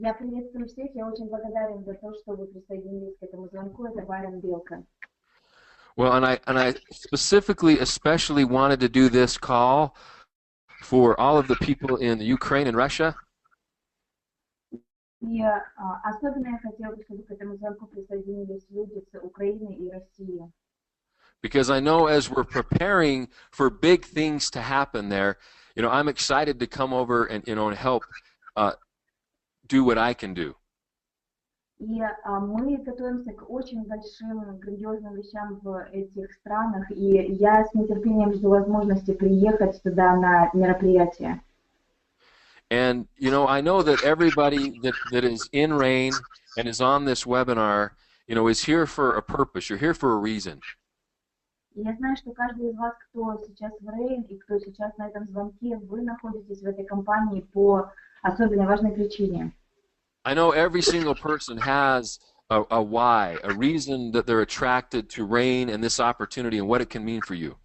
Я приветствую всех, я очень благодарен за то, что вы присоединились к этому звонку. Это Байрон Белка. Well, and I specifically, especially wanted to do this call for all of the people in Ukraine and Russia, И особенно я хотела бы, чтобы к этому звонку присоединились люди с Украины и России. because I know as we're preparing for big things to happen there, I'm excited to come over and help uh, do what I can do. И мы готовимся к очень большим, грандиозным вещам в этих странах, и я с нетерпением жду возможности приехать туда на мероприятие. And, I know that everybody that is in RAIN and is on this webinar, is here for a purpose. You're here for a reason. И я знаю, что каждый из вас, кто сейчас в Рейн и кто сейчас на этом звонке, вы находитесь в этой компании по особенно важной причине. I know every single person has a why, a reason that they're attracted to RAIN and this opportunity and what it can mean for you.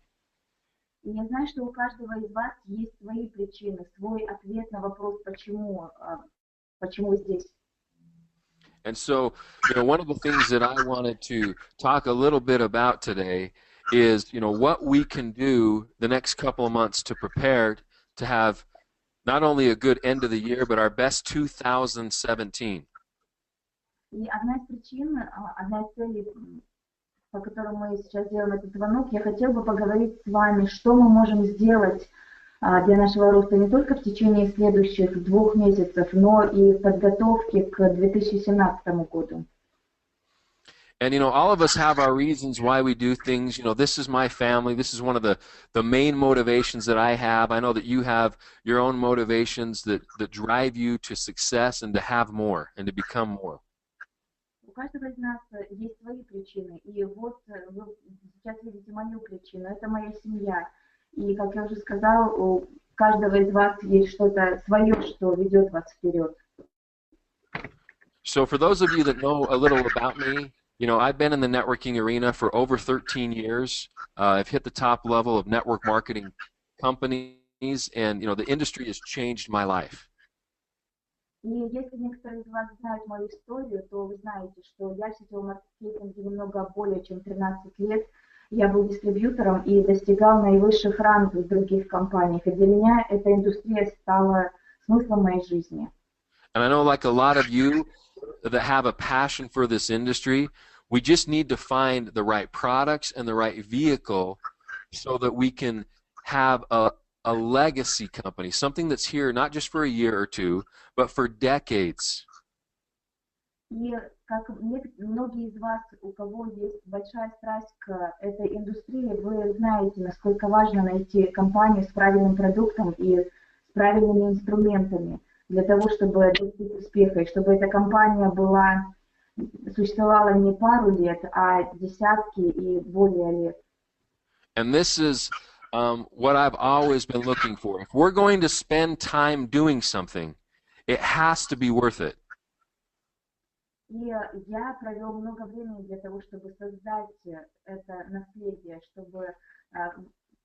И я знаю, что у каждого из вас есть свои причины, свой ответ на вопрос, почему вы здесь. And so, one of the things that I wanted to talk a little bit about today is, what we can do the next couple of months to prepare to have not only a good end of the year, but our best 2017. И одна из причин, одна из целей, по которым мы сейчас делаем этот звонок, я хотела бы поговорить с вами, что мы можем сделать для нашего роста не только в течение следующих 2 месяцев, но и в подготовке к 2017 году. And, all of us have our reasons why we do things. This is my family. This is one of the main motivations that I have. I know that you have your own motivations that drive you to success and to have more and to become more. У каждого из нас есть свои причины. И вот вы сейчас видите мою причину. Это моя семья. И, как я уже сказал, у каждого из вас есть что-то свое, что ведет вас вперед. So for those of you that know a little about me, I've been in the networking arena for over 13 years. I've hit the top level of network marketing companies, and, the industry has changed my life. И если некоторые из вас знают мою историю, то вы знаете, что я в сетевом маркетинге немного более чем 13 лет. Я был дистрибьютором и достигал наивысших рангов в других компаниях. И для меня эта индустрия стала смыслом моей жизни. And I know, like a lot of you that have a passion for this industry, we just need to find the right products and the right vehicle so that we can have a legacy company, something that's here not just for a year or two, but for decades. И как многие из вас, у кого есть большая страсть к этой индустрии, вы знаете, насколько важно найти компанию с правильным продуктом и с правильными инструментами для того, чтобы достичь успеха, и чтобы эта компания существовала не пару лет, а десятки и более лет. And this is what I've always been looking for. If we're going to spend time doing something, it has to be worth it. И я провел много времени для того, чтобы создать это наследие, чтобы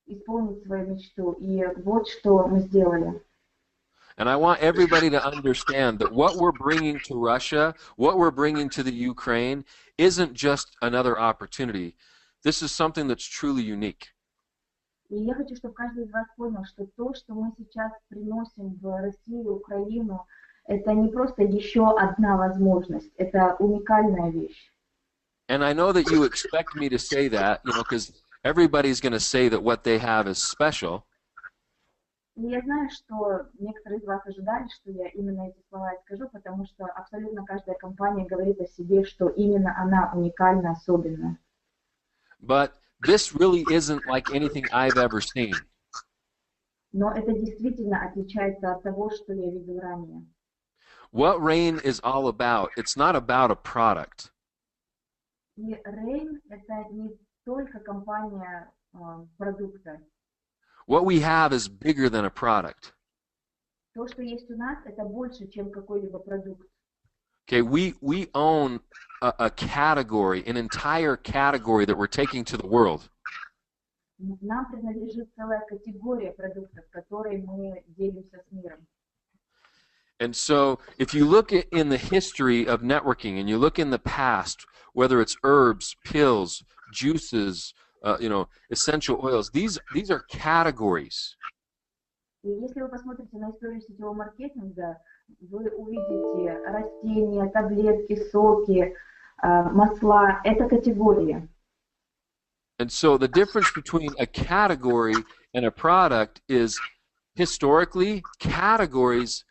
исполнить свою мечту. И вот что мы сделали. And I want everybody to understand that what we're bringing to Russia, what we're bringing to the Ukraine, isn't just another opportunity. This is something that's truly unique. И я хочу, чтобы каждый из вас понял, что то, что мы сейчас приносим в Россию, Украину, это не просто еще одна возможность, это уникальная вещь. And I know that you expect me to say that, because everybody's going to say that what they have is special. И я знаю, что некоторые из вас ожидали, что я именно эти слова скажу, потому что абсолютно каждая компания говорит о себе, что именно она уникальна, особенна. But this really isn't like anything I've ever seen. Но это действительно отличается от того, что я видел ранее. What RAIN is all about, it's not about a product. И Rain — это не только компания продукта. What we have is bigger than a product. То, что есть у нас, это больше, чем какой-либо продукт. Okay, we own a category, an entire category that we're taking to the world. Нам принадлежит целая категория продуктов, которой мы делимся с миром. And so if you look at in the history of networking and you look in the past, whether it's herbs, pills, juices, essential oils, these are categories. И если вы посмотрите на историю сетевого маркетинга, вы увидите растения, таблетки, соки, масла. Это категории. And so the difference between a category and a product is historically categories.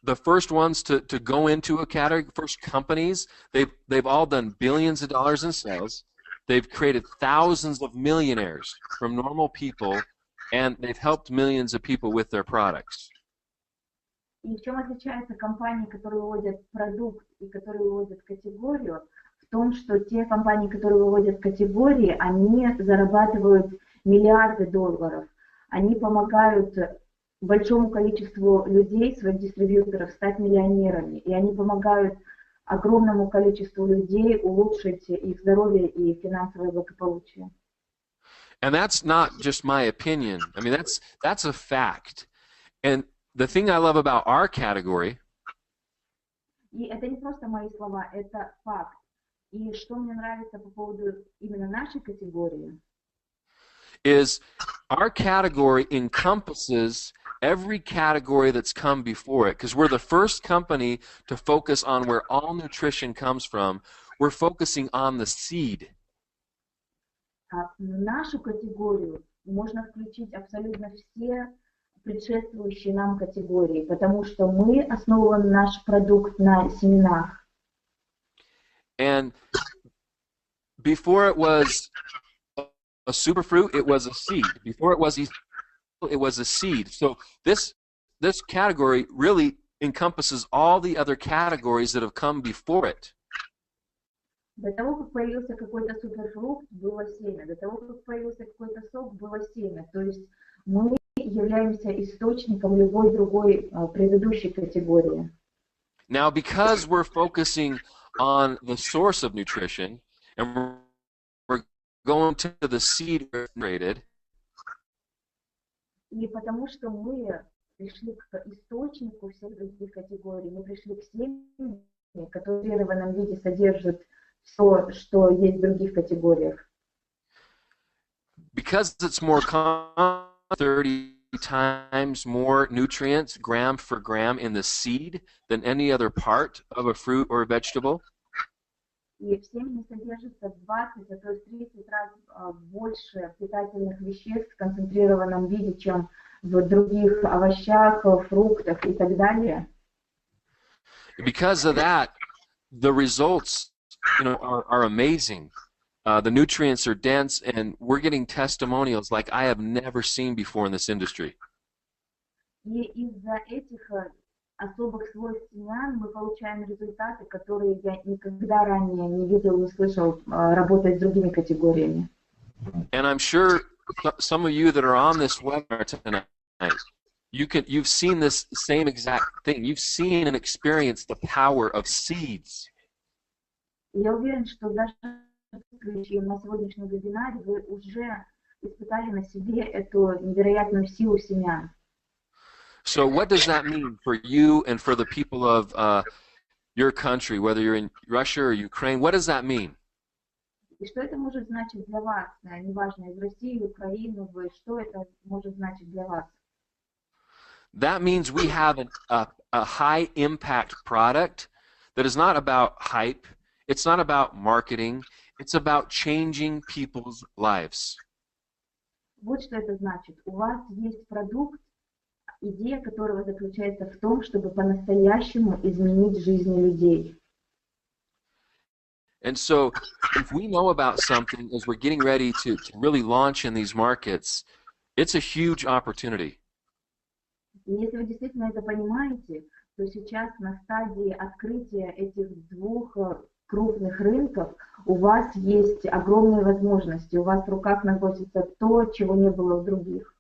The first ones to go into a category, first companies, they've all done billions of dollars in sales. They've created thousands of millionaires from normal people, and they've helped millions of people with their products. И в чем отличаются компании, которые выводят продукт и которые выводят категорию? В том, что те компании, которые выводят категории, они зарабатывают миллиарды долларов. Они помогают большому количеству людей, своих дистрибьюторов, стать миллионерами. И они помогают огромному количеству людей улучшить их здоровье и финансовое благополучие. And that's not just my opinion. I mean, that's a fact. And the thing I love about our category И это не просто мои слова, это факт. И что мне нравится по поводу именно нашей категории, is our category encompasses every category that's come before it, because we're the first company to focus on where all nutrition comes from. We're focusing on the seed. в нашу категорию можно включить абсолютно все предшествующие нам категории, потому что мы основываем наш продукт на семенах. And before it was a superfruit, it was a seed. Before it was a seed. So this category really encompasses all the other categories that have come before it. До того, как появился какой-то суперфрукт, было семя. До того, как появился какой-то сок, было семя. То есть мы являемся источником любой другой предыдущей категории. Now, because we're focusing on the source of nutrition, and we're going to the seed rated, И потому что мы пришли к источнику всех других категорий, мы пришли к семени, которые в фрированном виде содержат все, что есть в других категориях. because it's more common, 30 times more nutrients gram for gram in the seed than any other part of a fruit or a vegetable. И в семени содержится в 20, а то есть 30 раз больше питательных веществ в концентрированном виде, чем в других овощах, фруктах и так далее. Because of that, the results, are amazing. The nutrients are dense, and we're getting testimonials like I have never seen before in this industry. И из-за этих особых свойств семян мы получаем результаты, которые я никогда ранее не видел, не слышал, работая с другими категориями. And I'm sure some of you that are on this webinar tonight, you've seen this same exact thing. You've seen and experienced the power of seeds. Я уверен, что даже на сегодняшнем вебинаре вы уже испытали на себе эту невероятную силу семян. So what does that mean for you and for the people of your country, whether you're in Russia or Ukraine? What does that mean? И что это может значить для вас? Неважно, из России, Украины, вы, что это может значить для вас? That means we have a high impact product that is not about hype, it's not about marketing, it's about changing people's lives. Вот что это значит. У вас есть продукт, идея которого заключается в том, чтобы по-настоящему изменить жизни людей. And so if we know about something as we're getting ready to really launch in these markets, it's a huge opportunity. И если вы действительно это понимаете, то сейчас на стадии открытия этих двух крупных рынков у вас есть огромные возможности, у вас в руках находится то, чего не было у других.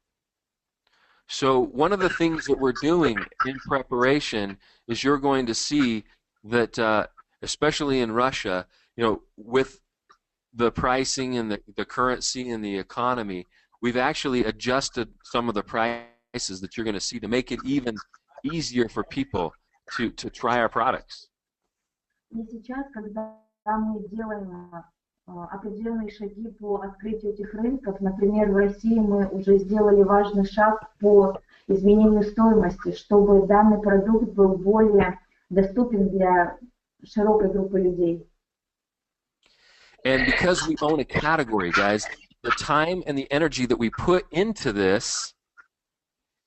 So one of the things that we're doing in preparation is you're going to see that, especially in Russia, with the pricing and the currency and the economy, we've actually adjusted some of the prices that you're going to see to make it even easier for people to try our products. И сейчас, когда мы делаем определенные шаги по открытию этих рынков, например, в России мы уже сделали важный шаг по изменению стоимости, чтобы данный продукт был более доступен для широкой группы людей. And because we own a category, guys, the time and the energy that we put into this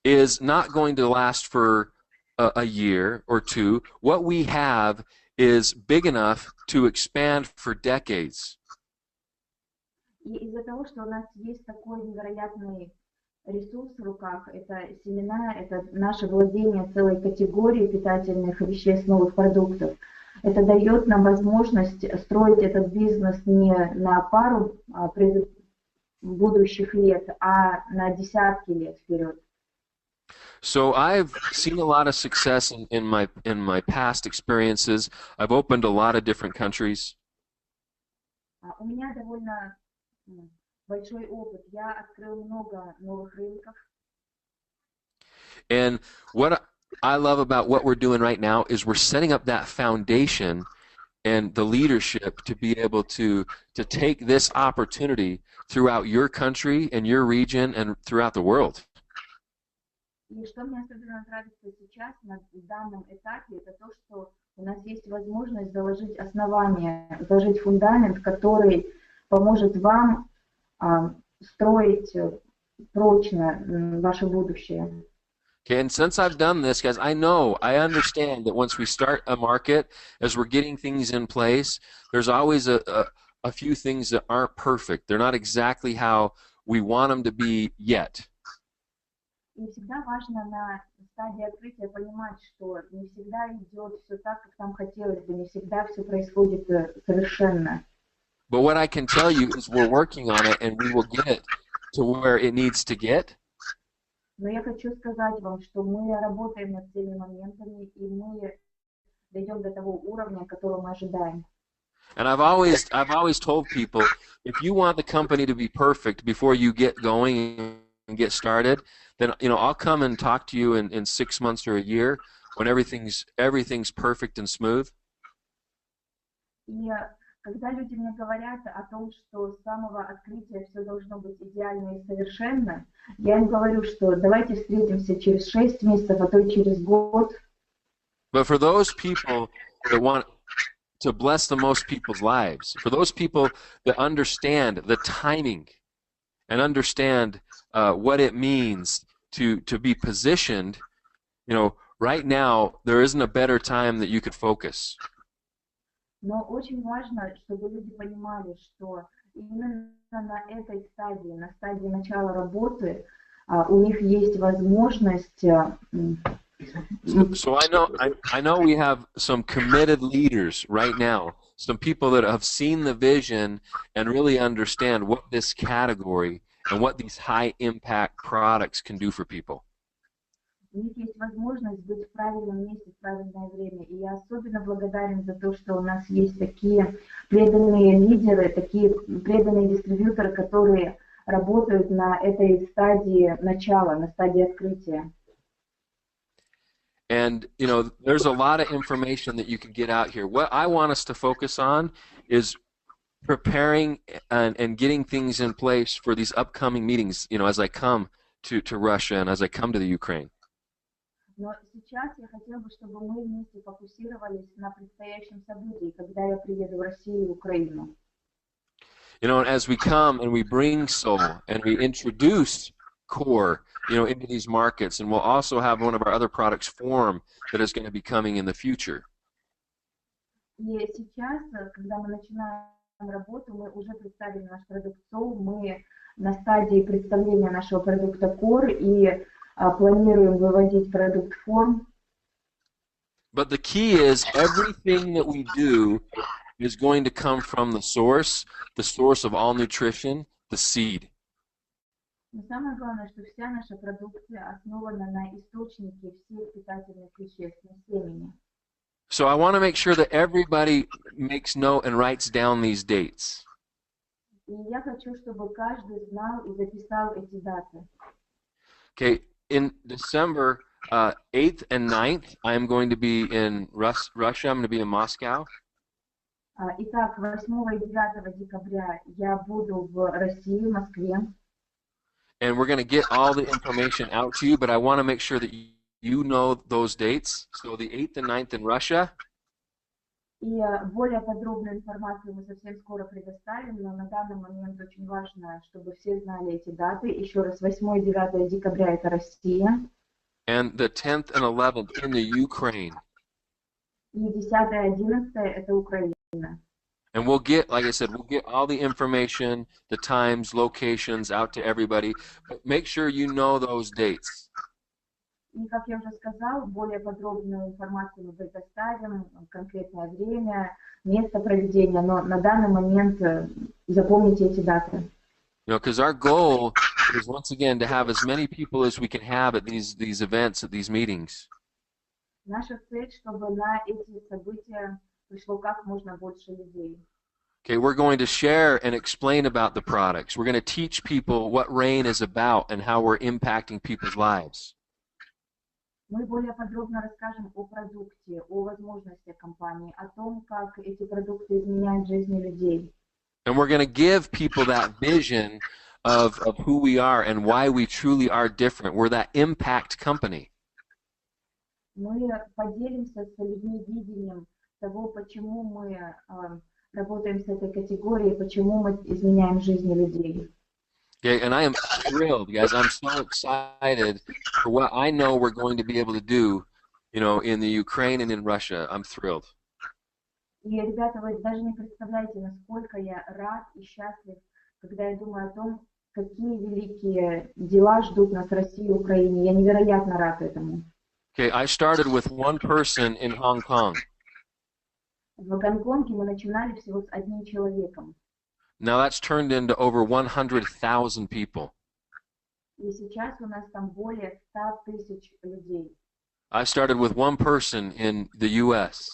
is not going to last for a year or two. What we have is big enough to expand for decades. И из-за того, что у нас есть такой невероятный ресурс в руках, это семена, это наше владение целой категорией питательных веществ, новых продуктов, это дает нам возможность строить этот бизнес не на пару будущих лет, а на десятки лет вперед. So I've seen a lot of success in my past experiences. I've opened a lot of different countries. У меня довольно большой опыт. Я открыл много новых рынков. And what I love about what we're doing right now is we're setting up that foundation and the leadership to be able to take this opportunity throughout your country and your region and throughout the world. И что мне особенно нравится сейчас на данном этапе, это то, что у нас есть возможность заложить основание, заложить фундамент, который поможет вам строить прочно ваше будущее. Okay, and since I've done this, guys, I understand that once we start a market, as we're getting things in place, there's always a few things that aren't perfect. They're not exactly how we want them to be yet. И всегда важно на стадии открытия понимать, что не всегда идет все так, как нам хотелось бы, не всегда все происходит совершенно. But what I can tell you is we're working on it, and we will get it to where it needs to get. Но я хочу сказать вам, что мы работаем над теми моментами, и мы дойдем до того уровня, которого мы ожидаем. And I've always told people, if you want the company to be perfect before you get going and get started, then I'll come and talk to you in 6 months or a year when everything's perfect and smooth. И когда люди мне говорят о том, что с самого открытия все должно быть идеально и совершенно, я им говорю, что давайте встретимся через 6 месяцев, а то и через год. But for those people that want to bless the most people's lives, for those people that understand the timing and understand what it means to be positioned, right now there isn't a better time that you could focus. Но очень важно, чтобы люди понимали, что именно на этой стадии, на стадии начала работы, у них есть возможность. So I know we have some committed leaders right now, some people that have seen the vision and really understand what this category and what these high impact products can do for people. У них есть возможность быть в правильном месте в правильное время. И я особенно благодарен за то, что у нас есть такие преданные лидеры, такие преданные дистрибьюторы, которые работают на этой стадии начала, на стадии открытия. And, there's a lot of information that you can get out here. What I want us to focus on is preparing and getting things in place for these upcoming meetings, as I come to Russia and as I come to the Ukraine. Но сейчас я хотела бы, чтобы мы вместе фокусировались на предстоящем событии, когда я приеду в Россию и Украину. And as we come and we bring soul and we introduce core, into these markets, and we'll also have one of our other products form that is going to be coming in the future. И сейчас, когда мы начинаем работу, мы уже представили наш продукт Soul, мы на стадии представления нашего продукта Core и планируем выводить продукт Form. But the key is everything that we do is going to come from the source of all nutrition, the seed. Но самое главное, что вся наша продукция основана на источнике всех питательных веществ, на семени. So I want to make sure that everybody makes note and writes down these dates. И я хочу, чтобы каждый знал и записал эти даты. Okay, in December, 8th and 9th, I'm going to be in Russia. I'm going to be in Moscow. Итак, 8 и 9 декабря я буду в России, в Москве. And we're going to get all the information out to you, but I want to make sure that you know those dates. So the 8th and 9th in Russia. И более подробную информацию мы совсем скоро предоставим, но на данный момент очень важно, чтобы все знали эти даты. Еще раз, 8 и 9 декабря это Россия. And the 10th and 11th in the Ukraine. И 10 и 11 это Украина. And we'll get, like I said, we'll get all the information, the times, locations out to everybody. But make sure you know those dates. И, как я уже сказал, более подробную информацию мы предоставим, конкретное время, место проведения, но на данный момент запомните эти даты. You know, because our goal is once again to have as many people as we can have at these events, at these meetings. Наша цель, чтобы на эти события пришло как можно больше людей. Okay, we're going to share and explain about the products. We're going to teach people what RAIN is about and how we're impacting people's lives. Мы более подробно расскажем о продукте, о возможностях компании, о том, как эти продукты изменяют жизни людей. And we're going to give people that vision of who we are and why we truly are different. We're that impact company. Мы поделимся с людьми видением того, почему мы работаем с этой категорией, почему мы изменяем жизни людей. Okay, and I am thrilled, guys. I'm so excited for what I know we're going to be able to do, you know, in the Ukraine and in Russia. I'm thrilled. И, ребята, вы даже не представляете, насколько я рад и счастлив, когда я думаю о том, какие великие дела ждут нас в России и Украине. Я невероятно рад этому. Okay, I started with one person in Hong Kong. В Гонконге мы начинали всего с одним человеком. Now that's turned into over 100,000 people. И сейчас у нас там более 100 тысяч людей. I started with one person in the U.S.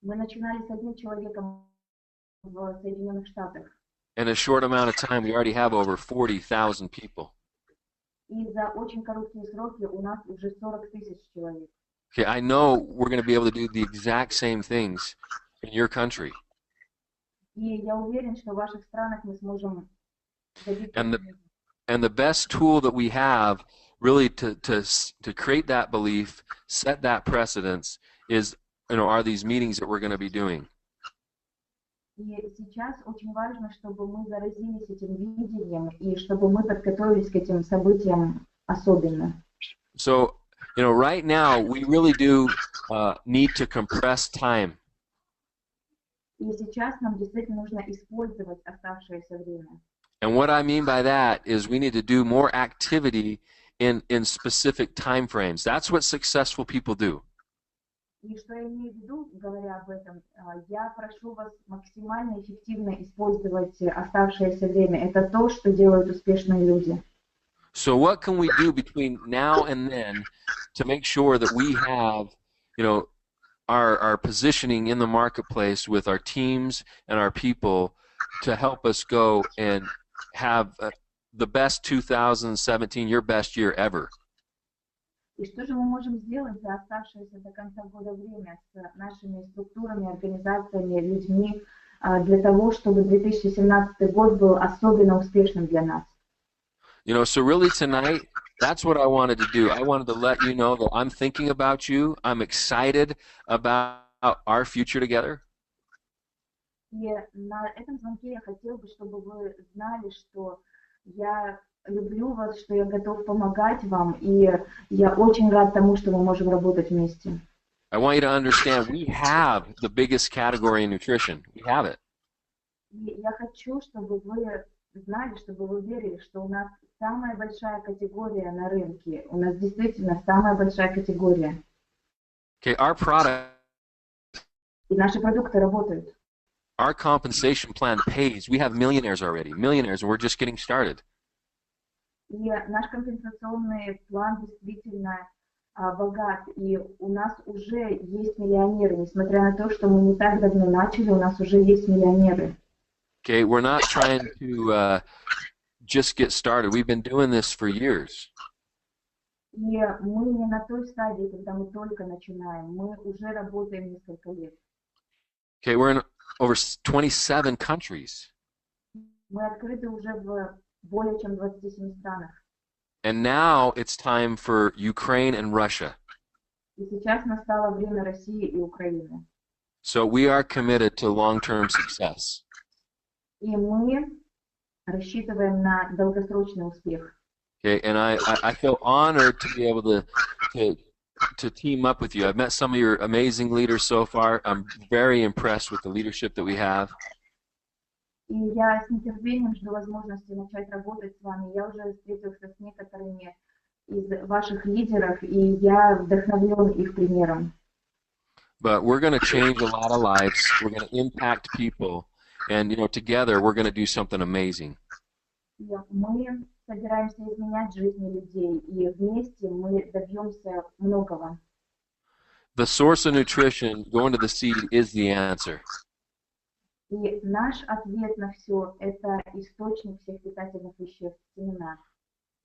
Мы начинали с одним человеком в Соединенных Штатах. In a short amount of time, we already have over 40,000 people. И за очень короткие сроки у нас уже 40 тысяч человек. Okay, I know we're going to be able to do the exact same things in your country. И я уверен, что в ваших странах мы сможем добиться. And the best tool that we have really to create that belief, set that precedence is, you know, are these meetings that we're going to be doing. И сейчас очень важно, чтобы мы заразились этим видением и чтобы мы подготовились к этим событиям особенно. So, you know, right now we really do need to compress time. И сейчас нам действительно нужно использовать оставшееся время. And what I mean by that is we need to do more activity in specific time frames. That's what successful people do. И что я имею в виду, говоря об этом, я прошу вас максимально эффективно использовать оставшееся время. Это то, что делают успешные люди. So what can we do between now and then to make sure that we have, you know, our positioning in the marketplace with our teams and our people to help us go and have the best 2017, your best year ever? И что же мы можем сделать за оставшееся до конца года время с нашими структурами, организациями, людьми для того, чтобы 2017 год был особенно успешным для нас? You know, so really tonight, that's what I wanted to do. I wanted to let you know that I'm thinking about you. I'm excited about our future together. И на этом звонке я хотела бы, чтобы вы знали, что я люблю вас, что я готов помогать вам, и я очень рад тому, что мы можем работать вместе. I want you to understand we have the biggest category in nutrition. We have it. И я хочу, чтобы вы знали, чтобы вы верили, что у нас самая большая категория на рынке. У нас действительно самая большая категория. Okay, our product, И наши продукты работают. our compensation plan pays. We have millionaires already, millionaires, and we're just getting started. И наш компенсационный план действительно богат, и у нас уже есть миллионеры. Несмотря на то, что мы не так давно начали, у нас уже есть миллионеры. Okay, we're not trying to just get started. We've been doing this for years. И мы не на той стадии, когда мы только начинаем. Мы уже работаем несколько лет. Okay, we're in over 27 countries. Мы открыты уже в более чем 27 странах. And now it's time for Ukraine and Russia. И сейчас настало время России и Украины. So we are committed to long-term success. И мы рассчитываем на долгосрочный успех. Okay, and I feel honored to be able to team up with you. I've met some of your amazing leaders so far. I'm very impressed with the leadership that we have. И я с нетерпением жду возможности начать работать с вами. Я уже встретился с некоторыми из ваших лидеров, и я вдохновлен их примером. But we're going to change a lot of lives. We're going to impact people. And, together we're going to do something amazing. Мы собираемся изменять жизни людей, и вместе мы добьемся многого. The source of nutrition, going to the seed, is the answer. И наш ответ на все – это источник всех питательных веществ, семена.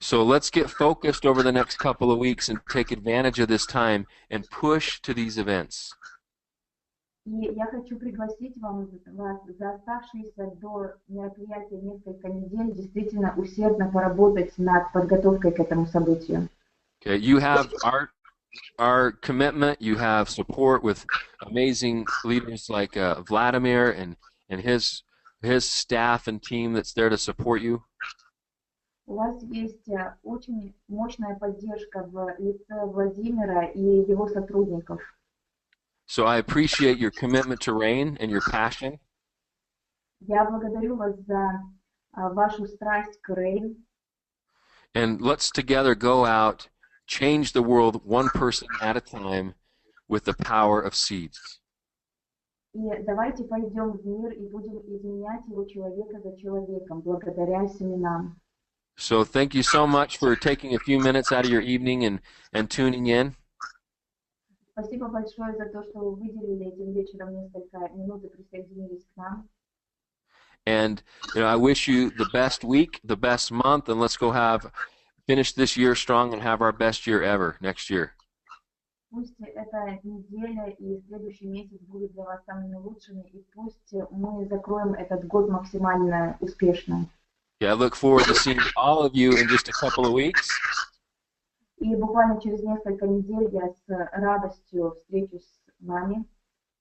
So let's get focused over the next couple of weeks and take advantage of this time and push to these events. И я хочу пригласить вас за оставшиеся до мероприятия несколько недель действительно усердно поработать над подготовкой к этому событию. Okay, you have our commitment. You have support with amazing leaders like Vladimir and his staff and team that's there to support you. У вас есть очень мощная поддержка в лице Владимира и его сотрудников. So I appreciate your commitment to RAIN and your passion. Я благодарю вас за вашу страсть к RAIN. And let's together go out, change the world one person at a time with the power of seeds. И давайте пойдем в мир и будем изменять его человека за человеком, благодаря семенам. So thank you so much for taking a few minutes out of your evening and tuning in. Спасибо большое за то, что вы выделили этим вечером несколько минут и присоединились к нам. And I wish you the best week, the best month, and let's go finish this year strong and have our best year ever next year. Пусть эта неделя и следующий месяц будут для вас самыми лучшими, и пусть мы закроем этот год максимально успешно. Yeah, I look forward to seeing all of you in just a couple of weeks. И буквально через несколько недель я с радостью встречусь с вами.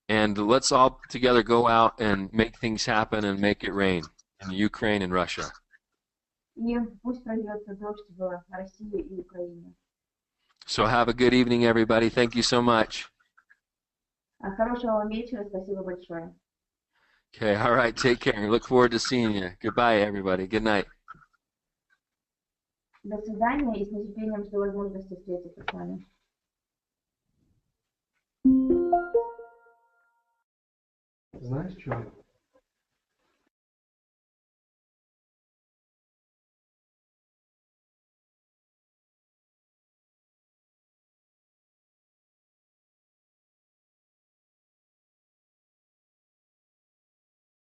And let's all together go out and make things happen and make it rain in Ukraine and Russia. И пусть прольется дождь в России и Украине. So have a good evening, everybody. Thank you so much. Хорошего вам вечера, спасибо большое. Okay, all right, take care. Look forward to seeing you. Goodbye, everybody. Good night. До свидания, и с нетерпением жду возможности встретиться с вами. Знаешь, что?